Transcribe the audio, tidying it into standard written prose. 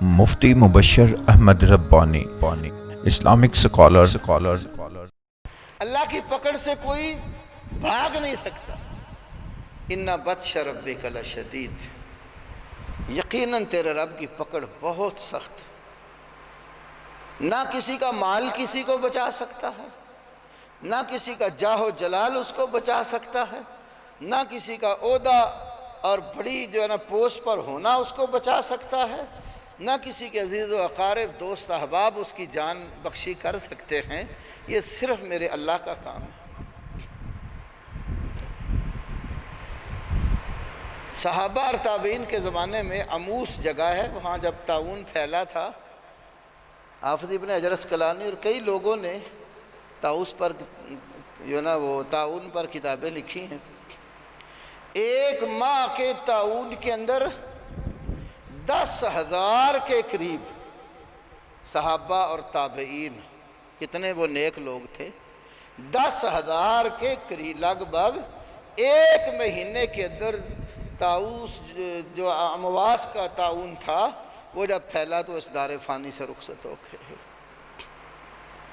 مفتی مبشر احمد ربانی Islamic scholar اللہ کی پکڑ سے کوئی بھاگ نہیں سکتا۔ ان بطش ربک لشدید، یقیناً تیرے رب کی پکڑ بہت سخت ہے۔ نہ کسی کا مال کسی کو بچا سکتا ہے، نہ کسی کا جاہ و جلال اس کو بچا سکتا ہے، نہ کسی کا عہدہ اور بڑی جو ہے نا پوسٹ پر ہونا اس کو بچا سکتا ہے، نہ کسی کے عزیز و اقارب دوست احباب اس کی جان بخشی کر سکتے ہیں۔ یہ صرف میرے اللہ کا کام ہے۔ صحابہ اور تابعین کے زمانے میں عموس جگہ ہے، وہاں جب طاعون پھیلا تھا، حافظ ابن حجر اسقلانی اور کئی لوگوں نے طاؤس پر جو ہے نا وہ طاعون پر کتابیں لکھی ہیں۔ ایک ماہ کے طاعون کے اندر 10,000 کے قریب صحابہ اور تابعین، کتنے وہ نیک لوگ تھے، 10,000 کے قریب لگ بھگ ایک مہینے کے اندر طاؤس جو امواس کا طاعون تھا وہ جب پھیلا تو اس دار فانی سے رخصت ہو گئے۔